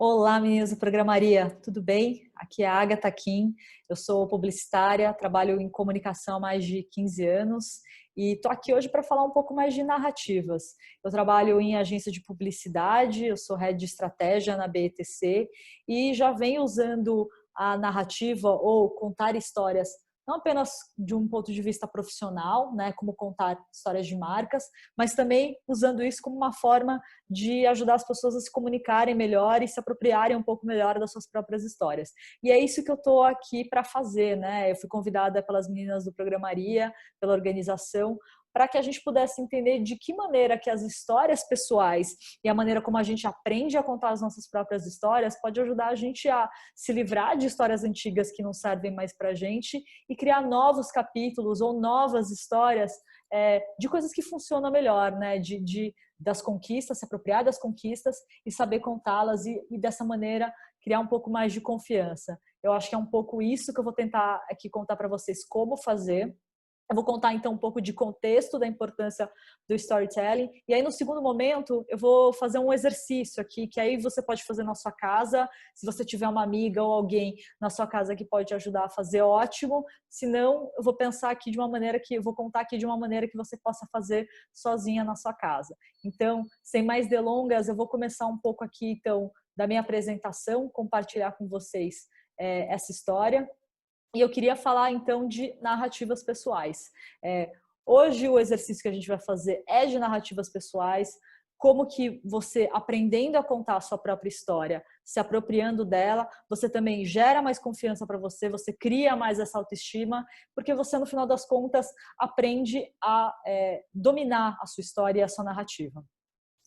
Olá, meninas do Programaria, tudo bem? Aqui é a Agatha Kim, eu sou publicitária, trabalho em comunicação há mais de 15 anos e estou aqui hoje para falar um pouco mais de narrativas. Eu trabalho em agência de publicidade, eu sou head de estratégia na BETC e já venho usando a narrativa ou contar histórias não apenas de um ponto de vista profissional, né, como contar histórias de marcas, mas também usando isso como uma forma de ajudar as pessoas a se comunicarem melhor e se apropriarem um pouco melhor das suas próprias histórias. E é isso que eu estou aqui para fazer, né? Eu fui convidada pelas meninas do Programaria, pela organização, para que a gente pudesse entender de que maneira que as histórias pessoais e a maneira como a gente aprende a contar as nossas próprias histórias pode ajudar a gente a se livrar de histórias antigas que não servem mais para a gente e criar novos capítulos ou novas histórias de coisas que funcionam melhor, né? Das conquistas, se apropriar das conquistas e saber contá-las e dessa maneira criar um pouco mais de confiança. Eu acho que é um pouco isso que eu vou tentar aqui contar para vocês como fazer. Eu vou contar então um pouco de contexto da importância do storytelling e aí no segundo momento eu vou fazer um exercício aqui que aí você pode fazer na sua casa, se você tiver uma amiga ou alguém na sua casa que pode te ajudar a fazer, ótimo. Se não, eu vou pensar aqui de uma maneira que eu vou contar aqui de uma maneira que você possa fazer sozinha na sua casa. Então, sem mais delongas, eu vou começar um pouco aqui então da minha apresentação, compartilhar com vocês essa história. E eu queria falar então de narrativas pessoais. Hoje o exercício que a gente vai fazer é de narrativas pessoais, como que você, aprendendo a contar a sua própria história, se apropriando dela, você também gera mais confiança para você, você cria mais essa autoestima, porque você, no final das contas, aprende a dominar a sua história e a sua narrativa.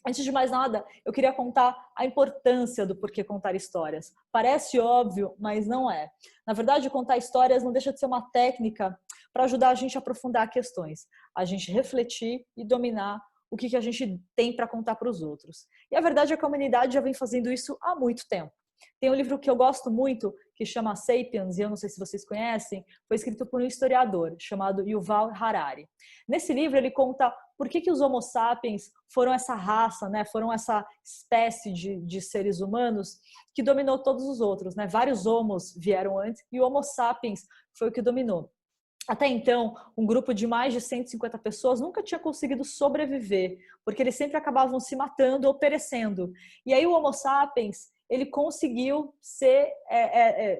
Antes de mais nada, eu queria contar a importância do porquê contar histórias. Parece óbvio, mas não é. Na verdade, contar histórias não deixa de ser uma técnica para ajudar a gente a aprofundar questões, a gente refletir e dominar o que a gente tem para contar para os outros. E a verdade é que a humanidade já vem fazendo isso há muito tempo. Tem um livro que eu gosto muito, que chama Sapiens, e eu não sei se vocês conhecem, foi escrito por um historiador chamado Yuval Harari. Nesse livro ele conta por que os Homo sapiens foram essa raça, né? Foram essa espécie de seres humanos que dominou todos os outros, né? Vários homos vieram antes e o Homo sapiens foi o que dominou. Até então, um grupo de mais de 150 pessoas nunca tinha conseguido sobreviver, porque eles sempre acabavam se matando ou perecendo. E aí o Homo sapiens, ele conseguiu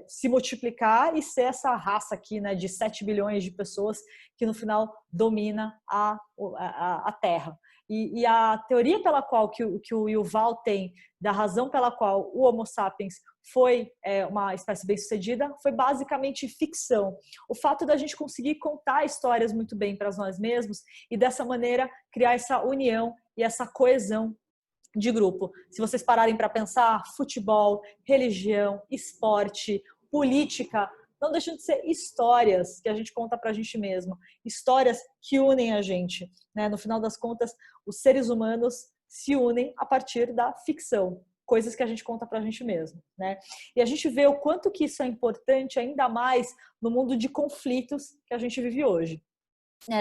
se multiplicar e ser essa raça aqui, né, de 7 bilhões de pessoas que no final domina a Terra. E a teoria pela qual que o Yuval tem, da razão pela qual o Homo sapiens foi uma espécie bem-sucedida, foi basicamente ficção. O fato da gente conseguir contar histórias muito bem para nós mesmos e dessa maneira criar essa união e essa coesão de grupo. Se vocês pararem para pensar, futebol, religião, esporte, política, não deixam de ser histórias que a gente conta para a gente mesmo, histórias que unem a gente, né? No final das contas, os seres humanos se unem a partir da ficção, coisas que a gente conta para a gente mesmo, né? E a gente vê o quanto que isso é importante, ainda mais no mundo de conflitos que a gente vive hoje.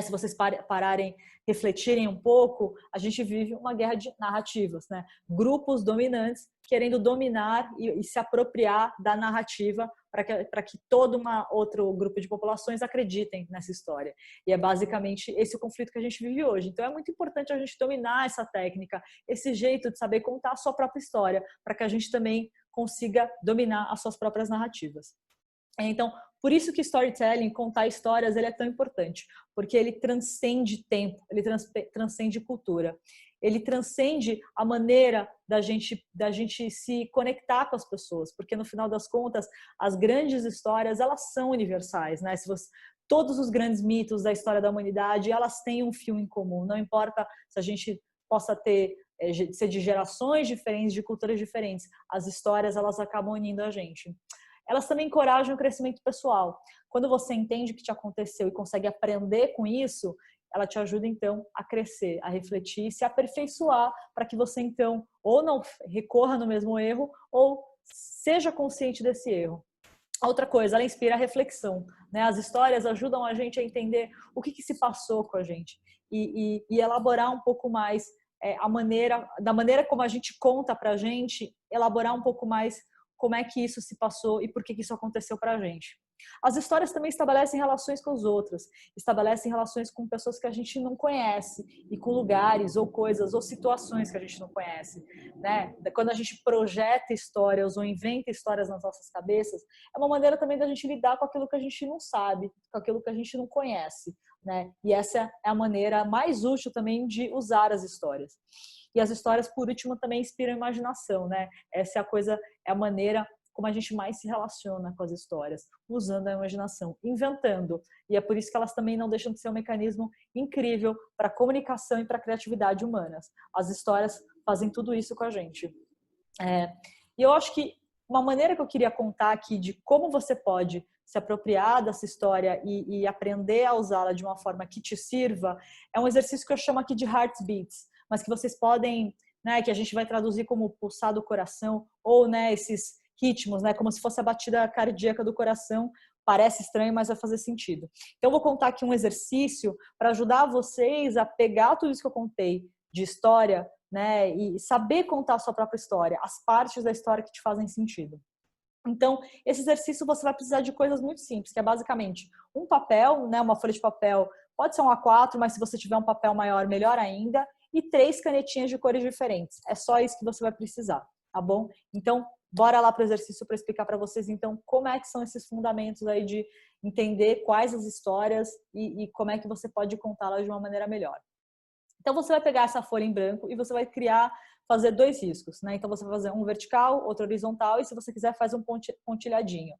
Se vocês pararem, refletirem um pouco, a gente vive uma guerra de narrativas, né? Grupos dominantes querendo dominar e se apropriar da narrativa para que todo outro grupo de populações acreditem nessa história. E é basicamente esse o conflito que a gente vive hoje. Então é muito importante a gente dominar essa técnica, esse jeito de saber contar a sua própria história, para que a gente também consiga dominar as suas próprias narrativas. Então, por isso que storytelling, contar histórias, ele é tão importante, porque ele transcende tempo, ele transcende cultura, ele transcende a maneira da gente se conectar com as pessoas, porque no final das contas, as grandes histórias, elas são universais, né? Todos os grandes mitos da história da humanidade, elas têm um fio em comum, não importa se a gente possa ser de gerações diferentes, de culturas diferentes, as histórias, elas acabam unindo a gente. Elas também encorajam o crescimento pessoal. Quando você entende o que te aconteceu e consegue aprender com isso, ela te ajuda então a crescer, a refletir, se aperfeiçoar para que você então ou não recorra no mesmo erro ou seja consciente desse erro. Outra coisa, ela inspira a reflexão, né? As histórias ajudam a gente a entender o que se passou com a gente e elaborar um pouco mais da maneira como a gente conta pra gente, elaborar um pouco mais como é que isso se passou e por que isso aconteceu pra gente. As histórias também estabelecem relações com os outros, estabelecem relações com pessoas que a gente não conhece e com lugares ou coisas ou situações que a gente não conhece, né? Quando a gente projeta histórias ou inventa histórias nas nossas cabeças, é uma maneira também da gente lidar com aquilo que a gente não sabe, com aquilo que a gente não conhece, né? E essa é a maneira mais útil também de usar as histórias. E as histórias, por último, também inspiram a imaginação, né? Essa é a coisa, é a maneira como a gente mais se relaciona com as histórias, usando a imaginação, inventando. E é por isso que elas também não deixam de ser um mecanismo incrível para a comunicação e para a criatividade humanas. As histórias fazem tudo isso com a gente. E eu acho que uma maneira que eu queria contar aqui de como você pode se apropriar dessa história e aprender a usá-la de uma forma que te sirva, é um exercício que eu chamo aqui de heartbeats, mas que vocês podem, né, que a gente vai traduzir como pulsar do coração, ou, né, esses ritmos, né, como se fosse a batida cardíaca do coração. Parece estranho, mas vai fazer sentido. Então, eu vou contar aqui um exercício para ajudar vocês a pegar tudo isso que eu contei de história, né, e saber contar a sua própria história, as partes da história que te fazem sentido. Então, esse exercício você vai precisar de coisas muito simples, que é basicamente um papel, né, uma folha de papel, pode ser um A4, mas se você tiver um papel maior, melhor ainda, e 3 canetinhas de cores diferentes. É só isso que você vai precisar, tá bom? Então, bora lá para o exercício para explicar para vocês, então, como é que são esses fundamentos aí de entender quais as histórias e como é que você pode contá-las de uma maneira melhor. Então, você vai pegar essa folha em branco e você vai fazer 2 riscos, né? Então, você vai fazer um vertical, outro horizontal, e se você quiser, faz um pontilhadinho.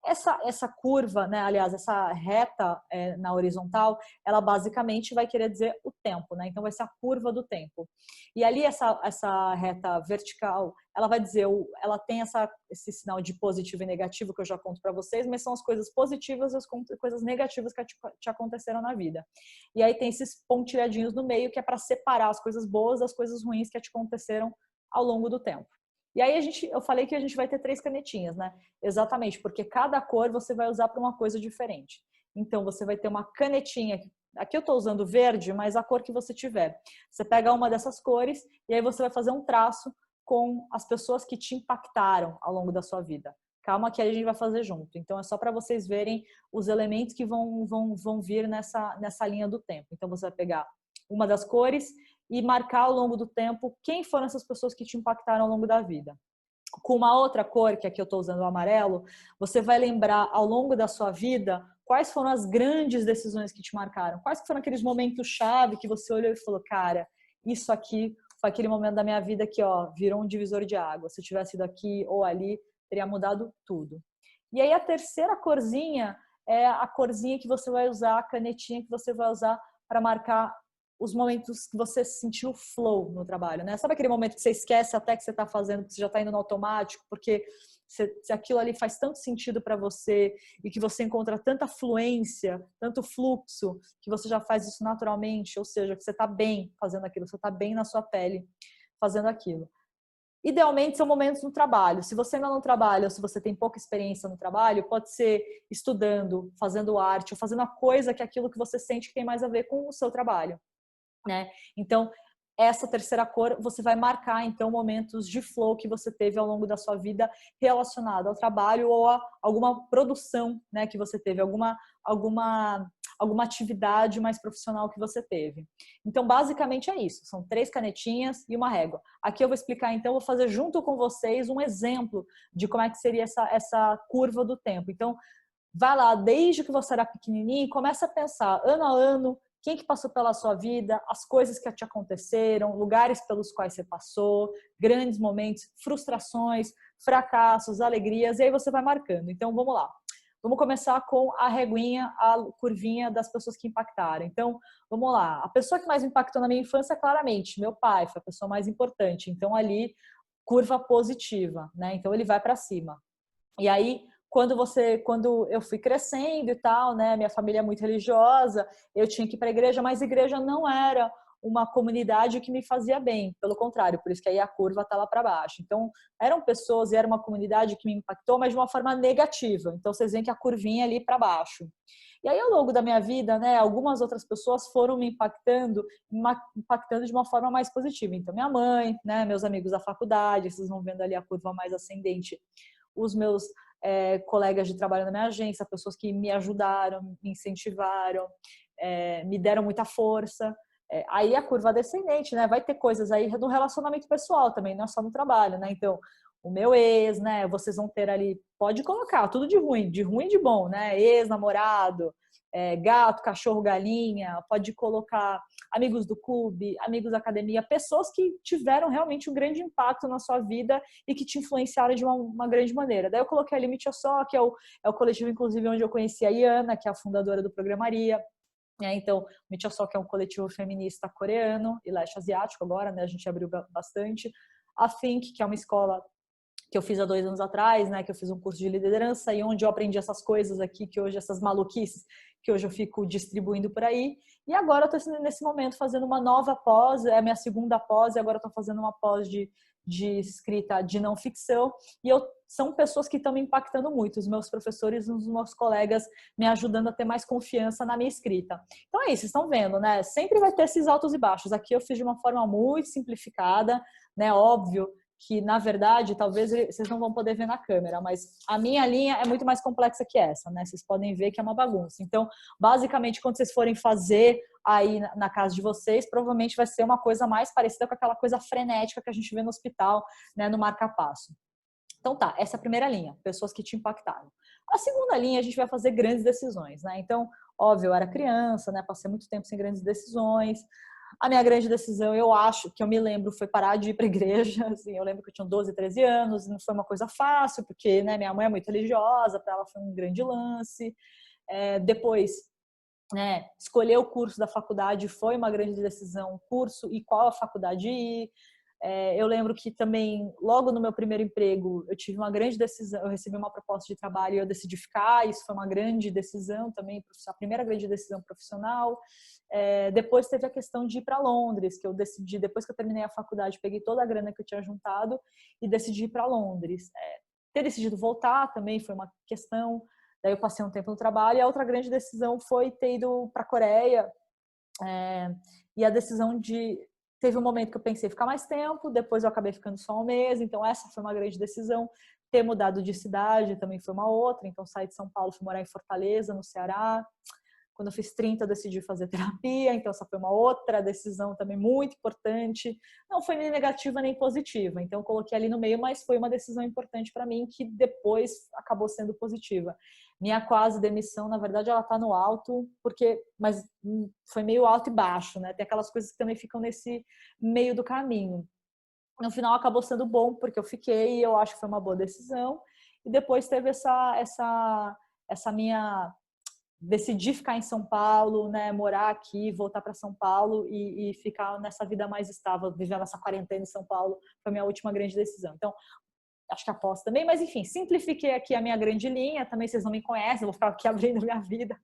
Essa curva, né, aliás, essa reta na horizontal, ela basicamente vai querer dizer o tempo, né? Então, vai ser a curva do tempo. E ali, essa reta vertical, ela vai dizer, ela tem esse sinal de positivo e negativo que eu já conto para vocês, mas são as coisas positivas e as coisas negativas que te aconteceram na vida. E aí tem esses pontilhadinhos no meio, que é para separar as coisas boas das coisas ruins que te aconteceram ao longo do tempo. E aí eu falei que a gente vai ter 3 canetinhas, né? Exatamente, porque cada cor você vai usar para uma coisa diferente. Então, você vai ter uma canetinha, aqui eu estou usando verde, mas a cor que você tiver. Você pega uma dessas cores e aí você vai fazer um traço com as pessoas que te impactaram ao longo da sua vida. Calma que a gente vai fazer junto. Então, é só para vocês verem os elementos que vão vir nessa linha do tempo. Então, você vai pegar uma das cores e marcar ao longo do tempo quem foram essas pessoas que te impactaram ao longo da vida. Com uma outra cor, que aqui eu estou usando o amarelo, você vai lembrar ao longo da sua vida quais foram as grandes decisões que te marcaram, quais foram aqueles momentos-chave que você olhou e falou, cara, isso aqui foi aquele momento da minha vida que virou um divisor de água. Se eu tivesse ido aqui ou ali, teria mudado tudo. E aí a terceira corzinha é a corzinha que você vai usar, a canetinha que você vai usar para marcar os momentos que você sentiu flow no trabalho, né? Sabe aquele momento que você esquece até que você está fazendo, que você já está indo no automático, porque se aquilo ali faz tanto sentido para você e que você encontra tanta fluência, tanto fluxo, que você já faz isso naturalmente, ou seja, que você está bem fazendo aquilo, você está bem na sua pele fazendo aquilo. Idealmente são momentos no trabalho. Se você ainda não trabalha ou se você tem pouca experiência no trabalho, pode ser estudando, fazendo arte ou fazendo a coisa que é aquilo que você sente que tem mais a ver com o seu trabalho, né? Então, essa terceira cor, você vai marcar, então, momentos de flow que você teve ao longo da sua vida relacionado ao trabalho ou a alguma produção, né, que você teve, alguma atividade mais profissional que você teve. Então, basicamente é isso. São 3 canetinhas e uma régua. Aqui eu vou explicar, então, vou fazer junto com vocês um exemplo de como é que seria essa curva do tempo. Então, vai lá, desde que você era pequenininho, começa a pensar, ano a ano, quem que passou pela sua vida, as coisas que te aconteceram, lugares pelos quais você passou, grandes momentos, frustrações, fracassos, alegrias, e aí você vai marcando. Então, vamos lá. Vamos começar com a reguinha, a curvinha das pessoas que impactaram. Então, vamos lá. A pessoa que mais impactou na minha infância, claramente, meu pai, foi a pessoa mais importante. Então, ali, curva positiva, né? Então, ele vai para cima. E aí, quando eu fui crescendo e tal, né, minha família é muito religiosa, eu tinha que ir para a igreja, mas igreja não era uma comunidade que me fazia bem, pelo contrário, por isso que aí a curva está lá para baixo. Então, eram pessoas e era uma comunidade que me impactou, mas de uma forma negativa. Então, vocês veem que a curvinha ali para baixo. E aí, ao longo da minha vida, né, algumas outras pessoas foram me impactando de uma forma mais positiva. Então, minha mãe, né, meus amigos da faculdade, vocês vão vendo ali a curva mais ascendente, os meus colegas de trabalho na minha agência, pessoas que me ajudaram, me incentivaram, me deram muita força. Aí a curva descendente, né? Vai ter coisas aí no relacionamento pessoal também, não é só no trabalho, né? Então, o meu ex, né? Vocês vão ter ali, pode colocar tudo de ruim e de bom, né? Ex, namorado, gato, cachorro, galinha, pode colocar amigos do clube, amigos da academia, pessoas que tiveram realmente um grande impacto na sua vida e que te influenciaram de uma grande maneira. Daí eu coloquei ali Mitiossó, que é o coletivo, inclusive, onde eu conheci a Iana, que é a fundadora do Programaria. Então, o Mitiossó, que é um coletivo feminista coreano e leste asiático agora, né? A gente abriu bastante. A Think, que é uma escola que eu fiz há 2 anos atrás, né, que eu fiz um curso de liderança e onde eu aprendi essas coisas aqui, que hoje, essas maluquices, que hoje eu fico distribuindo por aí. E agora eu estou nesse momento fazendo uma nova pós, é a minha segunda pós, e agora estou fazendo uma pós de escrita de não ficção. E são pessoas que estão me impactando muito, os meus professores, os meus colegas me ajudando a ter mais confiança na minha escrita. Então é isso, vocês estão vendo, né? Sempre vai ter esses altos e baixos. Aqui eu fiz de uma forma muito simplificada, né? Óbvio que, na verdade, talvez vocês não vão poder ver na câmera, mas a minha linha é muito mais complexa que essa, né? Vocês podem ver que é uma bagunça. Então, basicamente, quando vocês forem fazer aí na casa de vocês, provavelmente vai ser uma coisa mais parecida com aquela coisa frenética que a gente vê no hospital, né, no marca-passo. Então tá, essa é a primeira linha, pessoas que te impactaram. A segunda linha, a gente vai fazer grandes decisões, né? Então, óbvio, eu era criança, né? Passei muito tempo sem grandes decisões. A minha grande decisão, eu acho, que eu me lembro, foi parar de ir para a igreja. Assim, eu lembro que eu tinha 12, 13 anos, não foi uma coisa fácil, porque, né, minha mãe é muito religiosa, para ela foi um grande lance. Depois, né, escolher o curso da faculdade foi uma grande decisão, curso e qual a faculdade ir. Eu lembro que também, logo no meu primeiro emprego, eu tive uma grande decisão, eu recebi uma proposta de trabalho e eu decidi ficar, isso foi uma grande decisão também, a primeira grande decisão profissional. Depois teve a questão de ir para Londres, que eu decidi, depois que eu terminei a faculdade, peguei toda a grana que eu tinha juntado e decidi ir para Londres. Ter decidido voltar também foi uma questão, daí eu passei um tempo no trabalho, e a outra grande decisão foi ter ido para a Coreia, e a decisão de... Teve um momento que eu pensei ficar mais tempo, depois eu acabei ficando só 1 mês, então essa foi uma grande decisão. Ter mudado de cidade também foi uma outra, então saí de São Paulo, fui morar em Fortaleza, no Ceará. Quando eu fiz 30, eu decidi fazer terapia, então essa foi uma outra decisão também muito importante. Não foi nem negativa nem positiva, então eu coloquei ali no meio, mas foi uma decisão importante para mim que depois acabou sendo positiva. Minha quase demissão, na verdade, ela está no alto, mas foi meio alto e baixo, né? Tem aquelas coisas que também ficam nesse meio do caminho. No final acabou sendo bom, porque eu fiquei e eu acho que foi uma boa decisão. E depois teve essa minha... Decidi ficar em São Paulo, né, morar aqui, voltar para São Paulo e ficar nessa vida mais estável, vivendo essa quarentena em São Paulo, foi a minha última grande decisão. Então, acho que aposto também, mas enfim, simplifiquei aqui a minha grande linha, também vocês não me conhecem, eu vou ficar aqui abrindo minha vida,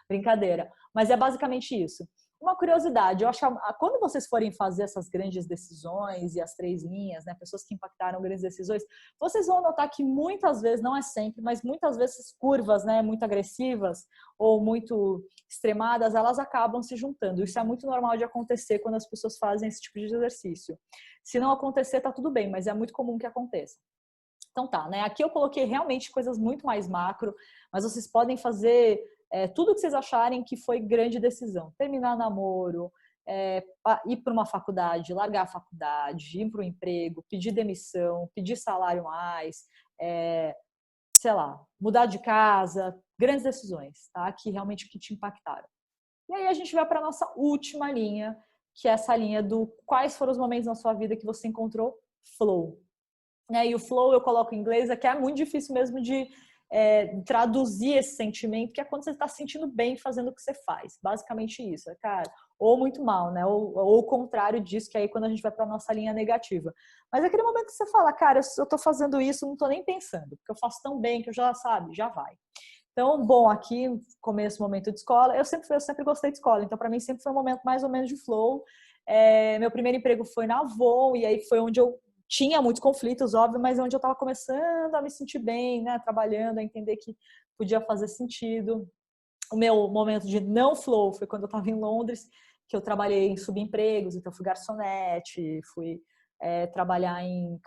brincadeira, mas é basicamente isso. Uma curiosidade, eu acho que quando vocês forem fazer essas grandes decisões e as 3 linhas, né, pessoas que impactaram grandes decisões, vocês vão notar que muitas vezes, não é sempre, mas muitas vezes curvas, né, muito agressivas ou muito extremadas, elas acabam se juntando. Isso é muito normal de acontecer quando as pessoas fazem esse tipo de exercício. Se não acontecer, tá tudo bem, mas é muito comum que aconteça. Então tá, né? Aqui eu coloquei realmente coisas muito mais macro, mas vocês podem fazer tudo que vocês acharem que foi grande decisão. Terminar namoro, ir para uma faculdade, largar a faculdade, ir para um emprego, pedir demissão, pedir salário mais, sei lá, mudar de casa, grandes decisões, tá? Que realmente que te impactaram. E aí a gente vai para a nossa última linha, que é essa linha do quais foram os momentos na sua vida que você encontrou flow. E o flow eu coloco em inglês, que é muito difícil mesmo de traduzir esse sentimento, que é quando você está se sentindo bem fazendo o que você faz. Basicamente isso, cara. Ou muito mal, né? Ou o contrário disso, que aí quando a gente vai para a nossa linha negativa. Mas é aquele momento que você fala, cara, eu tô fazendo isso, não tô nem pensando, porque eu faço tão bem que eu já, sabe, já vai. Então, bom, aqui, começo, momento de escola, eu sempre gostei de escola, então para mim sempre foi um momento mais ou menos de flow. Meu primeiro emprego foi na Avon, e aí foi onde eu tinha muitos conflitos, óbvio, mas onde eu estava começando a me sentir bem, né, trabalhando, a entender que podia fazer sentido. O meu momento de não flow foi quando eu estava em Londres, que eu trabalhei em subempregos, então fui garçonete, fui trabalhar em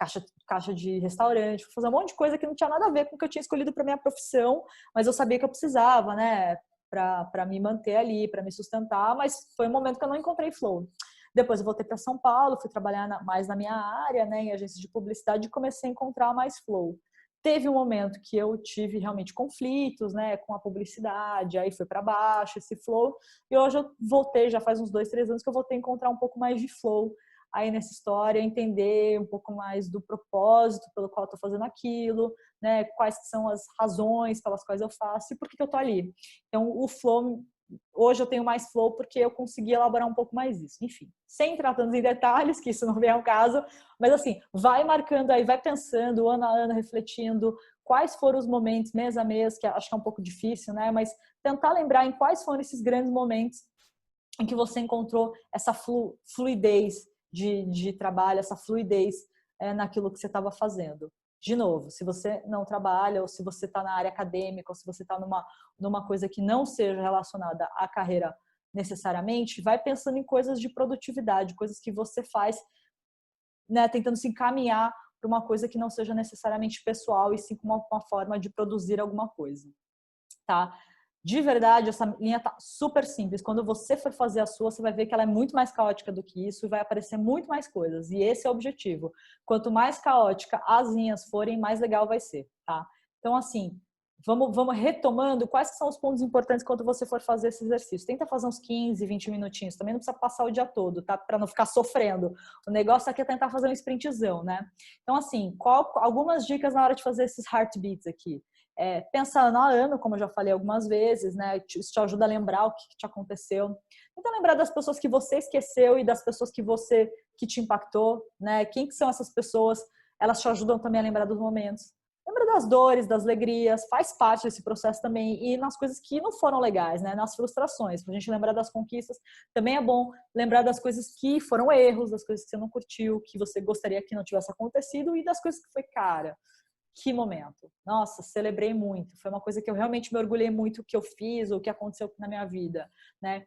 caixa de restaurante, fui fazer um monte de coisa que não tinha nada a ver com o que eu tinha escolhido para minha profissão, mas eu sabia que eu precisava, né, para me manter ali, para me sustentar, mas foi um momento que eu não encontrei flow. Depois eu voltei para São Paulo, fui trabalhar mais na minha área, né, em agência de publicidade, e comecei a encontrar mais flow. Teve um momento que eu tive realmente conflitos, né, com a publicidade, aí foi para baixo esse flow, e hoje eu voltei, já faz uns 2, 3 anos que eu voltei a encontrar um pouco mais de flow aí nessa história, entender um pouco mais do propósito pelo qual eu tô fazendo aquilo, né, quais são as razões pelas quais eu faço e por que eu tô ali. Então, o flow, hoje eu tenho mais flow porque eu consegui elaborar um pouco mais isso. Enfim, sem entrar tanto em detalhes, que isso não vem ao caso, mas assim, vai marcando aí, vai pensando, ano a ano, refletindo quais foram os momentos, mês a mês, que acho que é um pouco difícil, né? Mas tentar lembrar em quais foram esses grandes momentos em que você encontrou essa fluidez de trabalho, essa fluidez naquilo que você estava fazendo. De novo, se você não trabalha, ou se você está na área acadêmica, ou se você está numa coisa que não seja relacionada à carreira necessariamente, vai pensando em coisas de produtividade, coisas que você faz, né, tentando se encaminhar para uma coisa que não seja necessariamente pessoal, e sim como uma forma de produzir alguma coisa, tá? De verdade, essa linha tá super simples. Quando você for fazer a sua, você vai ver que ela é muito mais caótica do que isso e vai aparecer muito mais coisas. E esse é o objetivo. Quanto mais caótica as linhas forem, mais legal vai ser, tá? Então, assim, vamos retomando quais são os pontos importantes quando você for fazer esse exercício. Tenta fazer uns 15, 20 minutinhos. Também não precisa passar o dia todo, tá? Para não ficar sofrendo. O negócio aqui é tentar fazer um sprintzão, né? Então, assim, algumas dicas na hora de fazer esses heartbeats aqui. Pensa ano a ano, como eu já falei algumas vezes, né? Isso te ajuda a lembrar o que te aconteceu. Tenta lembrar das pessoas que você esqueceu e das pessoas que te impactou, né? Quem que são essas pessoas? Elas te ajudam também a lembrar dos momentos. Lembra das dores, das alegrias, faz parte desse processo também. E nas coisas que não foram legais, né? Nas frustrações. Pra gente lembrar das conquistas, também é bom lembrar das coisas que foram erros, das coisas que você não curtiu, que você gostaria que não tivesse acontecido, e das coisas que foi, cara, que momento. Nossa, celebrei muito. Foi uma coisa que eu realmente me orgulhei muito que eu fiz ou que aconteceu na minha vida, né?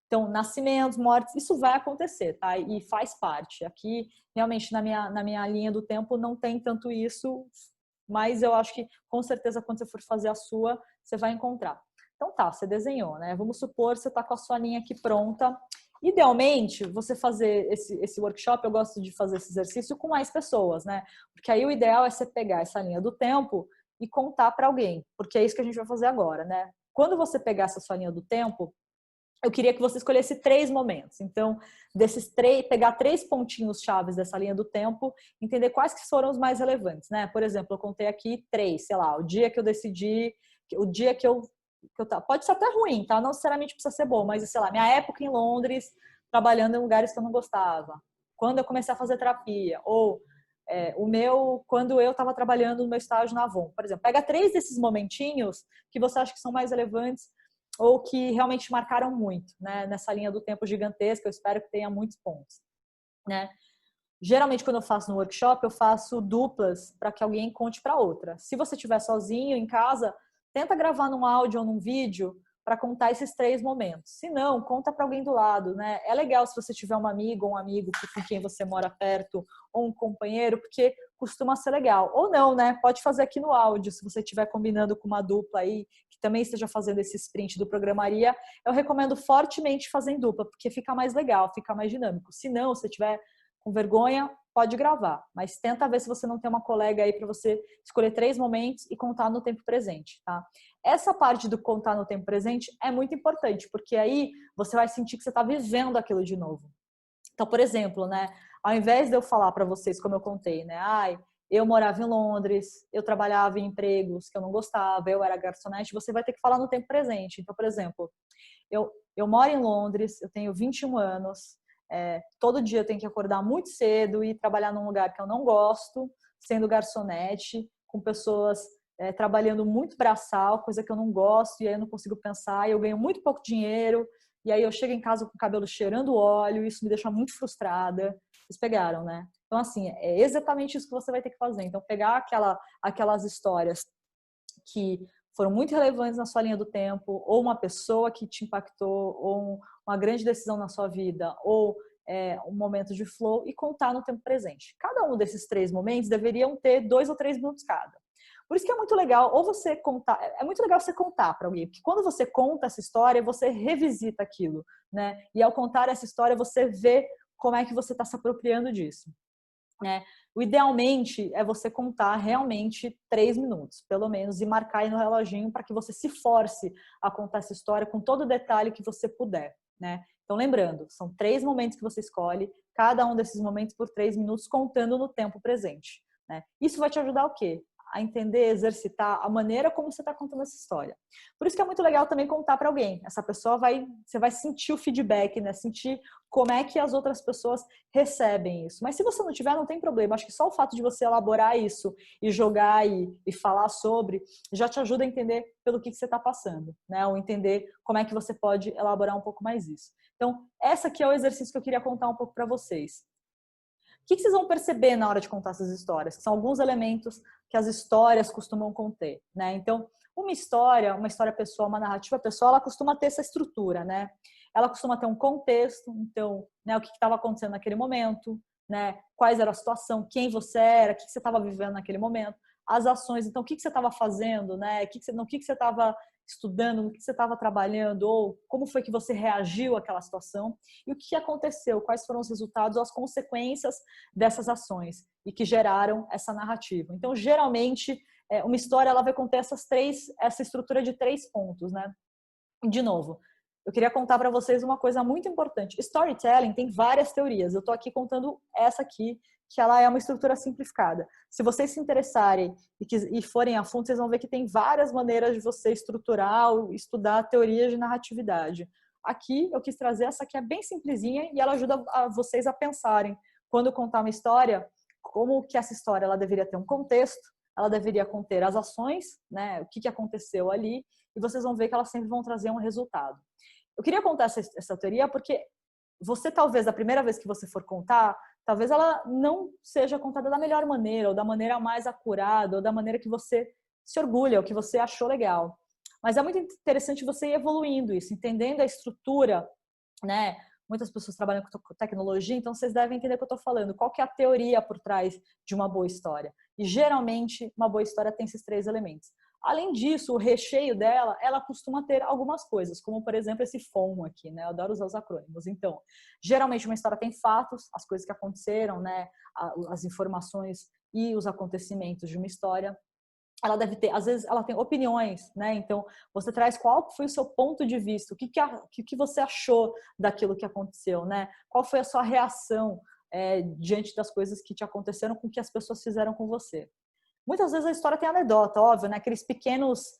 Então, nascimentos, mortes, isso vai acontecer, tá? E faz parte. Aqui, realmente, na minha linha do tempo, não tem tanto isso, mas eu acho que, com certeza, quando você for fazer a sua, você vai encontrar. Então, tá, você desenhou, né? Vamos supor que você tá com a sua linha aqui pronta. Idealmente, você fazer esse workshop, eu gosto de fazer esse exercício com mais pessoas, né? Porque aí o ideal é você pegar essa linha do tempo e contar para alguém, porque é isso que a gente vai fazer agora, né? Quando você pegar essa sua linha do tempo, eu queria que você escolhesse 3 momentos. Então, desses 3, pegar 3 pontinhos chaves dessa linha do tempo, entender quais que foram os mais relevantes, né? Por exemplo, eu contei aqui 3, sei lá, o dia que eu decidi, o dia que eu pode ser até ruim, tá? Não necessariamente precisa ser bom, mas sei lá, minha época em Londres, trabalhando em lugares que eu não gostava, quando eu comecei a fazer terapia, ou quando eu estava trabalhando no meu estágio na Avon, por exemplo. Pega 3 desses momentinhos que você acha que são mais relevantes ou que realmente marcaram muito, né? Nessa linha do tempo gigantesca, eu espero que tenha muitos pontos, né? Geralmente, quando eu faço no workshop, eu faço duplas para que alguém conte para outra. Se você estiver sozinho em casa, tenta gravar num áudio ou num vídeo para contar esses 3 momentos. Se não, conta para alguém do lado, né? É legal se você tiver uma amiga ou um amigo com quem você mora perto, ou um companheiro, porque costuma ser legal. Ou não, né? Pode fazer aqui no áudio, se você estiver combinando com uma dupla aí, que também esteja fazendo esse sprint do Programaria, eu recomendo fortemente fazer em dupla, porque fica mais legal, fica mais dinâmico. Se não, se tiver com vergonha, pode gravar, mas tenta ver se você não tem uma colega aí para você escolher 3 momentos e contar no tempo presente, tá? Essa parte do contar no tempo presente é muito importante, porque aí você vai sentir que você está vivendo aquilo de novo. Então, por exemplo, né, ao invés de eu falar para vocês, como eu contei, né, eu morava em Londres, eu trabalhava em empregos que eu não gostava, eu era garçonete, você vai ter que falar no tempo presente. Então, por exemplo, eu moro em Londres, eu tenho 21 anos, todo dia eu tenho que acordar muito cedo e trabalhar num lugar que eu não gosto, sendo garçonete, com pessoas trabalhando muito braçal, coisa que eu não gosto, e aí eu não consigo pensar, e eu ganho muito pouco dinheiro, e aí eu chego em casa com o cabelo cheirando óleo, e isso me deixa muito frustrada. Vocês pegaram, né? Então, assim, é exatamente isso que você vai ter que fazer. Então, pegar aquelas histórias que foram muito relevantes na sua linha do tempo, ou uma pessoa que te impactou, ou uma grande decisão na sua vida, ou um momento de flow, e contar no tempo presente. Cada um desses 3 momentos deveriam ter 2 ou 3 minutos cada. Por isso que é muito legal, ou você contar, é muito legal você contar para alguém, porque quando você conta essa história, você revisita aquilo, né? E ao contar essa história, você vê como é que você está se apropriando disso, né? O idealmente é você contar realmente 3 minutos, pelo menos, e marcar aí no reloginho para que você se force a contar essa história com todo o detalhe que você puder, né? Então, lembrando, são 3 momentos que você escolhe, cada um desses momentos por 3 minutos, contando no tempo presente, né? Isso vai te ajudar o quê? A entender, exercitar a maneira como você está contando essa história. Por isso que é muito legal também contar para alguém. Essa pessoa você vai sentir o feedback, né? Sentir como é que as outras pessoas recebem isso. Mas se você não tiver, não tem problema. Acho que só o fato de você elaborar isso e jogar e falar sobre já te ajuda a entender pelo que você está passando, né? Ou entender como é que você pode elaborar um pouco mais isso. Então, essa aqui é o exercício que eu queria contar um pouco para vocês. O que vocês vão perceber na hora de contar essas histórias? São alguns elementos que as histórias costumam conter, né? Então, uma história pessoal, uma narrativa pessoal, ela costuma ter essa estrutura, né? Ela costuma ter um contexto, então, né, o que estava acontecendo naquele momento, né? Quais era a situação, quem você era, o que você estava vivendo naquele momento, as ações, então, o que você estava fazendo, né? No que você estava estudando, no que você estava trabalhando, ou como foi que você reagiu àquela situação, e o que aconteceu, quais foram os resultados ou as consequências dessas ações e que geraram essa narrativa. Então, geralmente, uma história ela vai conter essa estrutura de 3 pontos, né? De novo, eu queria contar para vocês uma coisa muito importante. Storytelling tem várias teorias. Eu estou aqui contando essa aqui, que ela é uma estrutura simplificada. Se vocês se interessarem e forem a fundo, vocês vão ver que tem várias maneiras de você estruturar ou estudar teorias de narratividade. Aqui eu quis trazer essa que é bem simplesinha e ela ajuda vocês a pensarem, quando contar uma história, como que essa história ela deveria ter um contexto, ela deveria conter as ações, né, o que aconteceu ali, e vocês vão ver que elas sempre vão trazer um resultado. Eu queria contar essa teoria porque você talvez, a primeira vez que você for contar, talvez ela não seja contada da melhor maneira, ou da maneira mais acurada, ou da maneira que você se orgulha, ou que você achou legal. Mas é muito interessante você ir evoluindo isso, entendendo a estrutura, né? Muitas pessoas trabalham com tecnologia, então vocês devem entender o que eu estou falando. Qual que é a teoria por trás de uma boa história? E geralmente, uma boa história tem esses 3 elementos. Além disso, o recheio dela, ela costuma ter algumas coisas, como, por exemplo, esse FOMO aqui, né? Eu adoro usar os acrônimos. Então, geralmente uma história tem fatos, as coisas que aconteceram, né? As informações e os acontecimentos de uma história. Ela deve ter, às vezes, ela tem opiniões, né? Então, você traz qual foi o seu ponto de vista, o que você achou daquilo que aconteceu, né? Qual foi a sua reação diante das coisas que te aconteceram com o que as pessoas fizeram com você. Muitas vezes a história tem anedota, óbvio, né? Aquelas pequenas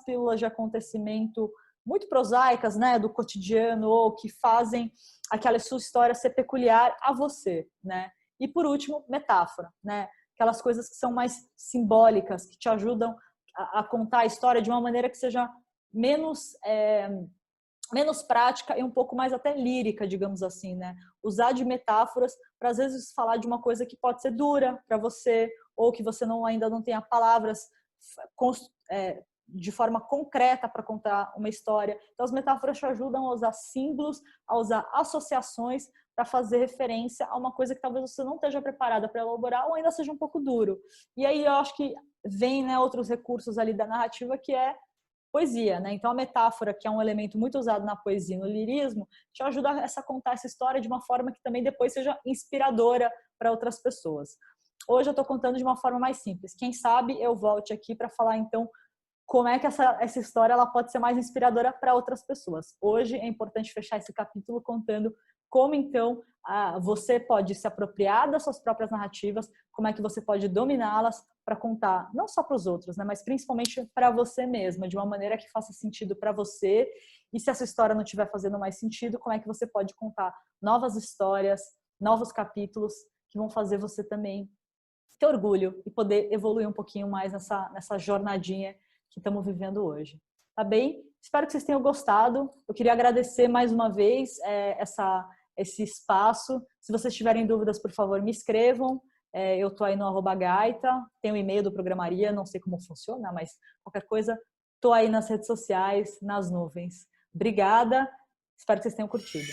pílulas de acontecimento muito prosaicas, né? Do cotidiano, ou que fazem aquela sua história ser peculiar a você, né? E por último, metáfora, né? Aquelas coisas que são mais simbólicas, que te ajudam a contar a história de uma maneira que seja menos prática e um pouco mais até lírica, digamos assim, né? Usar de metáforas para às vezes falar de uma coisa que pode ser dura para você, ou que você ainda não tenha palavras de forma concreta para contar uma história. Então, as metáforas te ajudam a usar símbolos, a usar associações para fazer referência a uma coisa que talvez você não esteja preparada para elaborar ou ainda seja um pouco duro. E aí eu acho que vem, né, outros recursos ali da narrativa, que é poesia, né? Então a metáfora, que é um elemento muito usado na poesia e no lirismo, te ajuda a contar essa história de uma forma que também depois seja inspiradora para outras pessoas. Hoje eu estou contando de uma forma mais simples. Quem sabe eu volte aqui para falar então como é que essa história ela pode ser mais inspiradora para outras pessoas. Hoje é importante fechar esse capítulo contando como então você pode se apropriar das suas próprias narrativas, como é que você pode dominá-las para contar, não só para os outros, né, mas principalmente para você mesma, de uma maneira que faça sentido para você. E se essa história não estiver fazendo mais sentido, como é que você pode contar novas histórias, novos capítulos que vão fazer você também ter orgulho e poder evoluir um pouquinho mais nessa jornadinha que estamos vivendo hoje. Tá bem? Espero que vocês tenham gostado. Eu queria agradecer mais uma vez esse espaço. Se vocês tiverem dúvidas, por favor, me escrevam. Eu estou aí no @gaita, tem o e-mail do Programaria, não sei como funciona, mas qualquer coisa, estou aí nas redes sociais, nas nuvens. Obrigada, espero que vocês tenham curtido.